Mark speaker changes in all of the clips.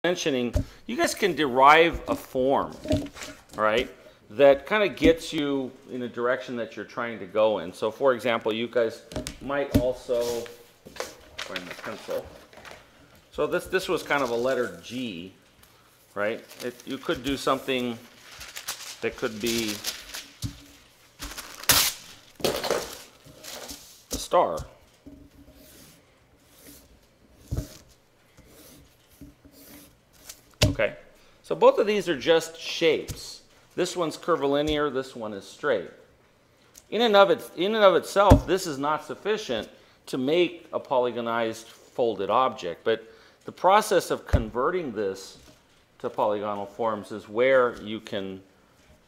Speaker 1: mentioning, you guys can derive a form, right, that kind of gets you in a direction that you're trying to go in. So for example, you guys might also find the pencil. So this was kind of a letter G, right? You could do something that could be a star. Okay, so both of these are just shapes. This one's curvilinear, this one is straight. In and of itself, this is not sufficient to make a polygonized folded object, but the process of converting this to polygonal forms is where you can,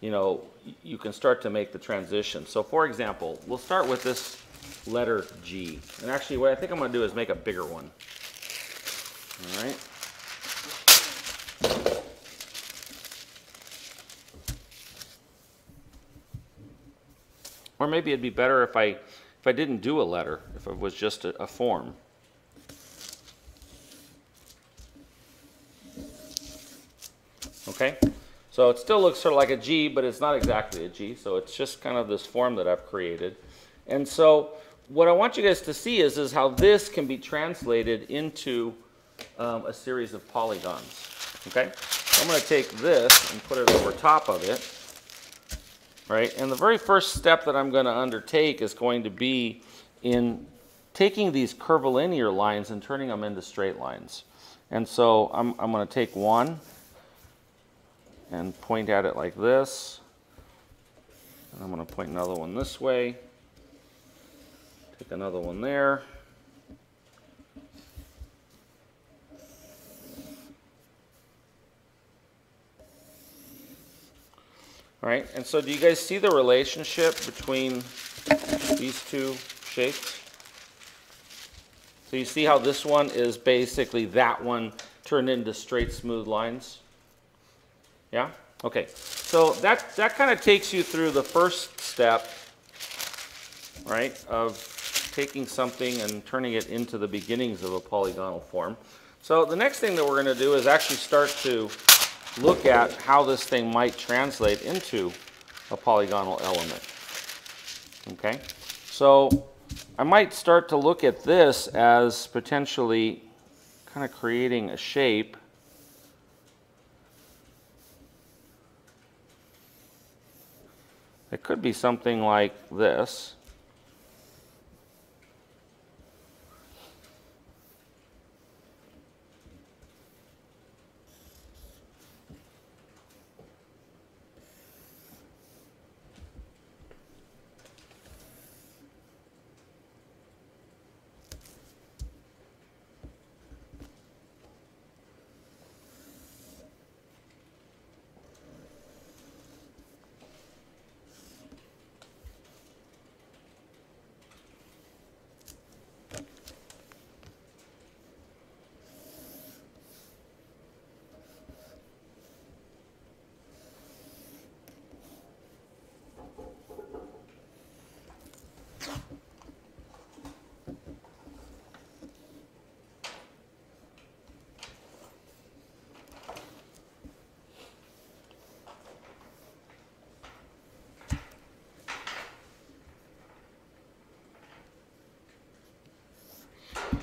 Speaker 1: you can start to make the transition. So for example, we'll start with this letter G. And actually what I think I'm going to do is make a bigger one. All right. Or maybe it'd be better if I didn't do a letter, if it was just a form. Okay, so it still looks sort of like a G, but it's not exactly a G, so it's just kind of this form that I've created. And so what I want you guys to see is how this can be translated into a series of polygons. Okay, so I'm going to take this and put it over top of it. Right, and the very first step that I'm going to undertake is going to be in taking these curvilinear lines and turning them into straight lines. And so I'm going to take one and point at it like this. And I'm going to point another one this way. Take another one there. All right, and so do you guys see the relationship between these two shapes? So you see how this one is basically that one turned into straight, smooth lines? Yeah? Okay, so that kind of takes you through the first step, right, of taking something and turning it into the beginnings of a polygonal form. So the next thing that we're going to do is actually start to look at how this thing might translate into a polygonal element. Okay, so I might start to look at this as potentially kind of creating a shape that could be something like this.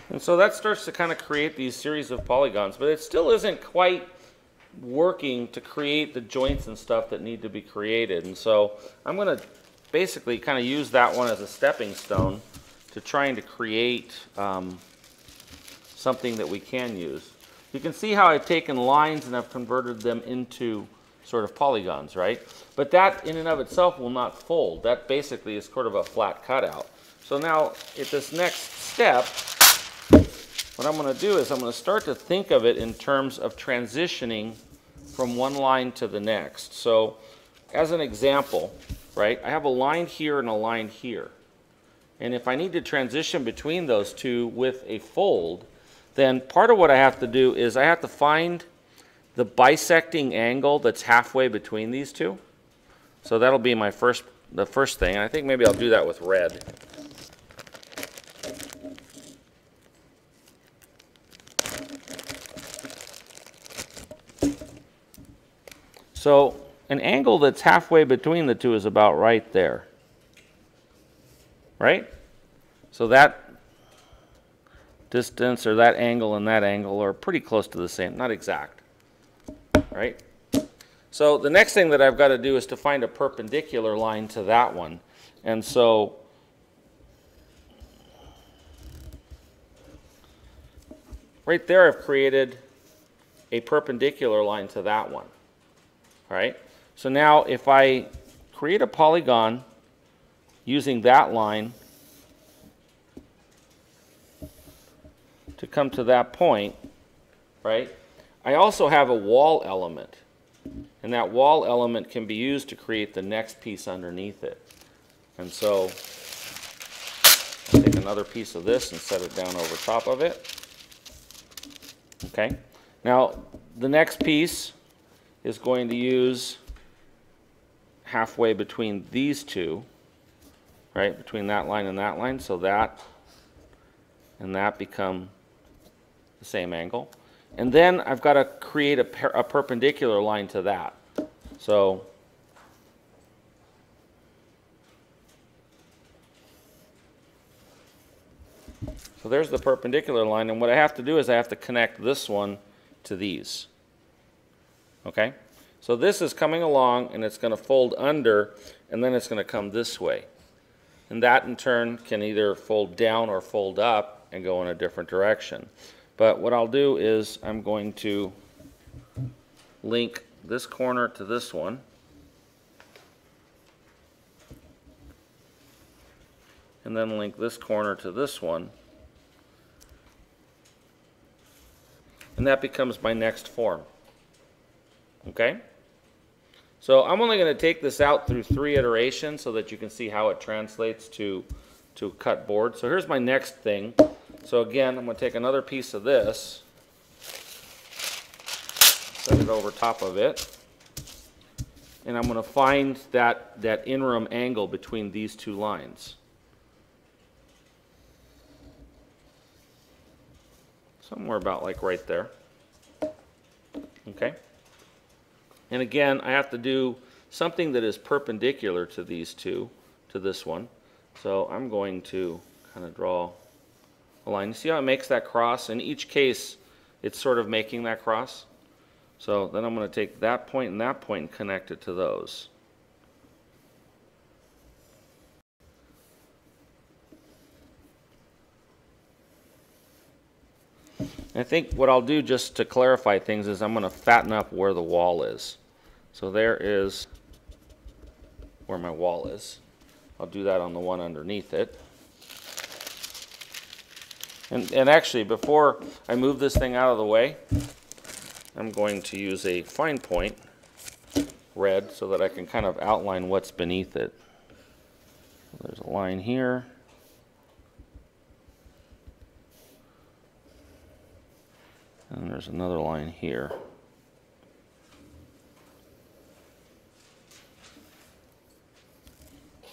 Speaker 1: And so that starts to kind of create these series of polygons, but it still isn't quite working to create the joints and stuff that need to be created. And so I'm going to basically kind of use that one as a stepping stone to trying to create something that we can use. You can see how I've taken lines and I've converted them into sort of polygons, right? But that in and of itself will not fold. That basically is sort of a flat cutout. So now at this next step, what I'm going to do is I'm going to start to think of it in terms of transitioning from one line to the next. So as an example, right, I have a line here and a line here. And if I need to transition between those two with a fold, then part of what I have to do is I have to find the bisecting angle that's halfway between these two. So that'll be the first thing. And I think maybe I'll do that with red. So an angle that's halfway between the two is about right there. Right? So that distance or that angle and that angle are pretty close to the same, not exact. Right? So the next thing that I've got to do is to find a perpendicular line to that one. And so right there I've created a perpendicular line to that one. All right? So now if I create a polygon using that line to come to that point, right? I also have a wall element. And that wall element can be used to create the next piece underneath it. And so I'll take another piece of this and set it down over top of it. Okay. Now the next piece is going to use halfway between these two, right? Between that line and that line. So that and that become the same angle. And then I've got to create a perpendicular line to that. So there's the perpendicular line, and what I have to do is I have to connect this one to these. Okay? So this is coming along, and it's going to fold under, and then it's going to come this way. And that in turn can either fold down or fold up and go in a different direction. But what I'll do is I'm going to link this corner to this one. And then link this corner to this one. And that becomes my next form. Okay? So I'm only going to take this out through 3 iterations so that you can see how it translates to cut board. So here's my next thing. So again, I'm going to take another piece of this, set it over top of it, and I'm going to find that interim angle between these two lines. Somewhere about like right there. Okay? And again, I have to do something that is perpendicular to these two, to this one. So I'm going to kind of draw a line. You see how it makes that cross? In each case, it's sort of making that cross. So then I'm going to take that point and connect it to those. And I think what I'll do just to clarify things is I'm going to fatten up where the wall is. So there is where my wall is. I'll do that on the one underneath it. And actually, before I move this thing out of the way, I'm going to use a fine point, red, so that I can kind of outline what's beneath it. There's a line here. And there's another line here.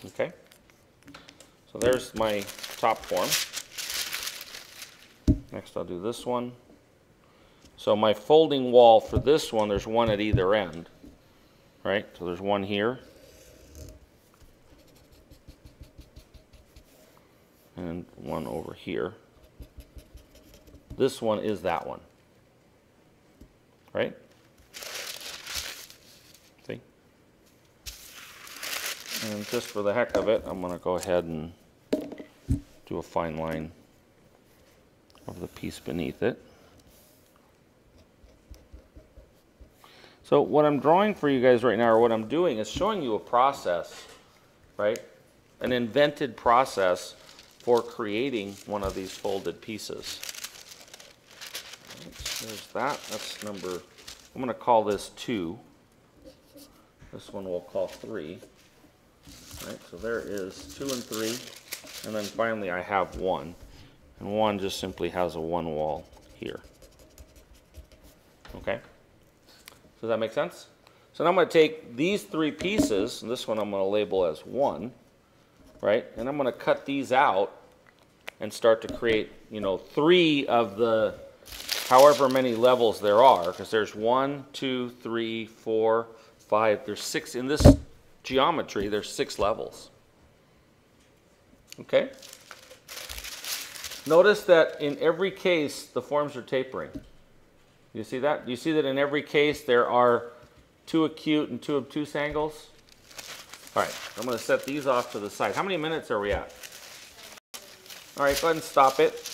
Speaker 1: Okay. So there's my top form. Next I'll do this one. So my folding wall for this one, there's one at either end. Right? So there's one here. And one over here. This one is that one. Right? See? And just for the heck of it, I'm going to go ahead and do a fine line of the piece beneath it. So what I'm drawing for you guys right now, or what I'm doing, is showing you a process, right? An invented process for creating one of these folded pieces. Right, so there's that. That's number, I'm going to call this 2. This one we'll call 3. Right, so there is 2 and 3. And then finally I have 1. And 1 just simply has a 1 wall here. Okay? Does that make sense? So now I'm going to take these 3 pieces, and this one I'm going to label as 1, right? And I'm going to cut these out and start to create, 3 of the however many levels there are, because there's 1, 2, 3, 4, 5, there's 6 in this geometry, there's 6 levels. Okay? Notice that in every case, the forms are tapering. You see that? You see that in every case there are 2 acute and 2 obtuse angles? All right, I'm going to set these off to the side. How many minutes are we at? All right, go ahead and stop it.